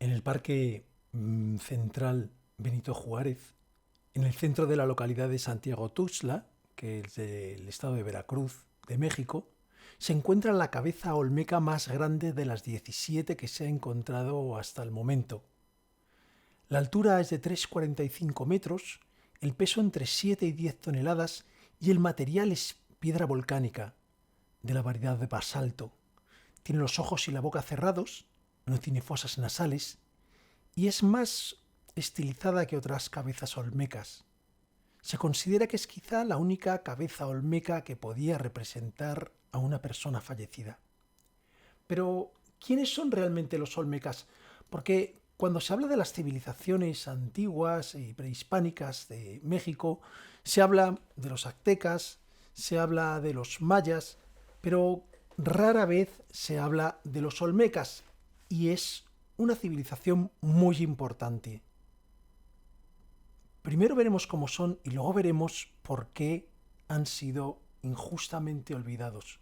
En el Parque Central Benito Juárez, en el centro de la localidad de Santiago Tuxtla, que es del estado de Veracruz, de México, se encuentra la cabeza olmeca más grande de las 17 que se ha encontrado hasta el momento. La altura es de 3,45 metros, el peso entre 7 y 10 toneladas y el material es piedra volcánica, de la variedad de basalto. Tiene los ojos y la boca cerrados, no tiene fosas nasales y es más estilizada que otras cabezas olmecas. Se considera que es quizá la única cabeza olmeca que podía representar a una persona fallecida. Pero, ¿quiénes son realmente los olmecas? Porque cuando se habla de las civilizaciones antiguas y prehispánicas de México, se habla de los aztecas, se habla de los mayas, pero rara vez se habla de los olmecas, y es una civilización muy importante. Primero veremos cómo son y luego veremos por qué han sido injustamente olvidados.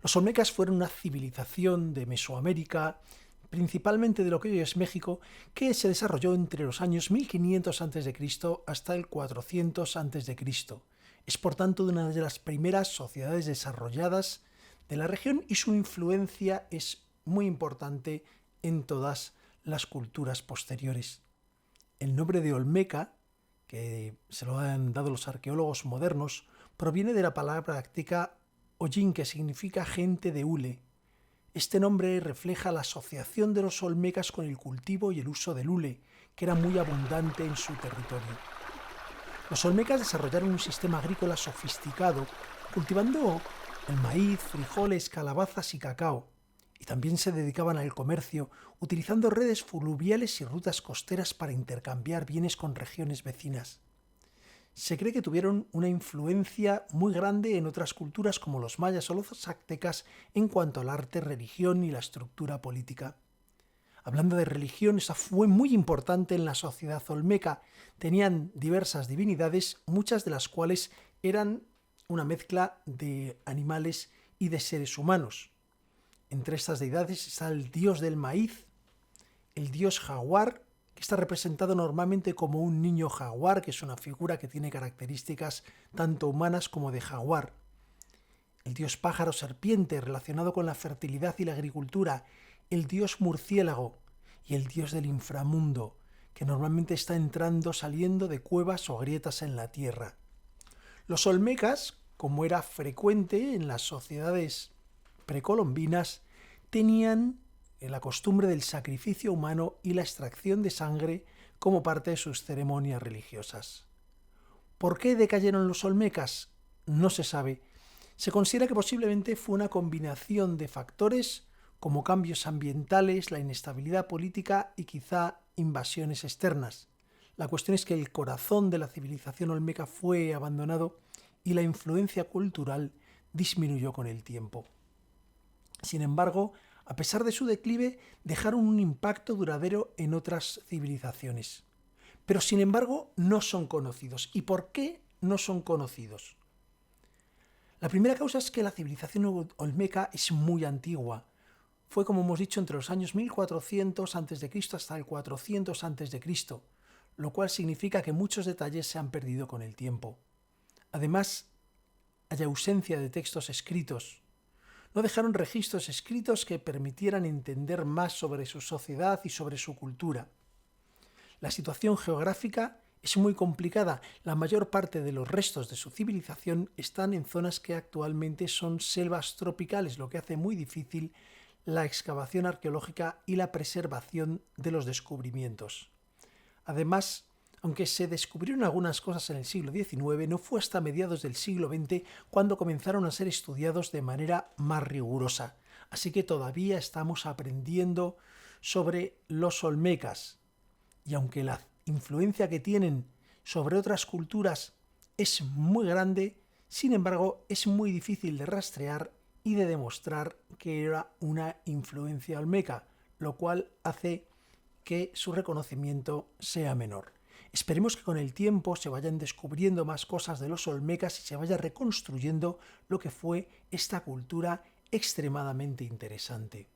Los olmecas fueron una civilización de Mesoamérica, principalmente de lo que hoy es México, que se desarrolló entre los años 1500 a.C. hasta el 400 a.C. Es por tanto una de las primeras sociedades desarrolladas de la región y su influencia es muy importante en todas las culturas posteriores. El nombre de Olmeca, que se lo han dado los arqueólogos modernos, proviene de la palabra azteca Ollin, que significa gente de hule. Este nombre refleja la asociación de los olmecas con el cultivo y el uso del hule, que era muy abundante en su territorio. Los olmecas desarrollaron un sistema agrícola sofisticado, cultivando el maíz, frijoles, calabazas y cacao, y también se dedicaban al comercio, utilizando redes fluviales y rutas costeras para intercambiar bienes con regiones vecinas. Se cree que tuvieron una influencia muy grande en otras culturas como los mayas o los aztecas en cuanto al arte, religión y la estructura política. Hablando de religión, esa fue muy importante en la sociedad olmeca. Tenían diversas divinidades, muchas de las cuales eran una mezcla de animales y de seres humanos. Entre estas deidades está el dios del maíz, el dios jaguar, que está representado normalmente como un niño jaguar, que es una figura que tiene características tanto humanas como de jaguar. El dios pájaro serpiente, relacionado con la fertilidad y la agricultura, el dios murciélago y el dios del inframundo, que normalmente está entrando, saliendo de cuevas o grietas en la tierra. Los olmecas, como era frecuente en las sociedades precolombinas, tenían la costumbre del sacrificio humano y la extracción de sangre como parte de sus ceremonias religiosas. ¿Por qué decayeron los olmecas? No se sabe. Se considera que posiblemente fue una combinación de factores como cambios ambientales, la inestabilidad política y quizá invasiones externas. La cuestión es que el corazón de la civilización olmeca fue abandonado y la influencia cultural disminuyó con el tiempo. Sin embargo, a pesar de su declive, dejaron un impacto duradero en otras civilizaciones. Pero sin embargo, no son conocidos. ¿Y por qué no son conocidos? La primera causa es que la civilización olmeca es muy antigua. Fue, como hemos dicho, entre los años 1400 a.C. hasta el 400 a.C., lo cual significa que muchos detalles se han perdido con el tiempo. Además, hay ausencia de textos escritos. No dejaron registros escritos que permitieran entender más sobre su sociedad y sobre su cultura. La situación geográfica es muy complicada. La mayor parte de los restos de su civilización están en zonas que actualmente son selvas tropicales, lo que hace muy difícil la excavación arqueológica y la preservación de los descubrimientos. Además, aunque se descubrieron algunas cosas en el siglo XIX, no fue hasta mediados del siglo XX cuando comenzaron a ser estudiados de manera más rigurosa. Así que todavía estamos aprendiendo sobre los olmecas. Y aunque la influencia que tienen sobre otras culturas es muy grande, sin embargo es muy difícil de rastrear y de demostrar que era una influencia olmeca, lo cual hace que su reconocimiento sea menor. Esperemos que con el tiempo se vayan descubriendo más cosas de los olmecas y se vaya reconstruyendo lo que fue esta cultura extremadamente interesante.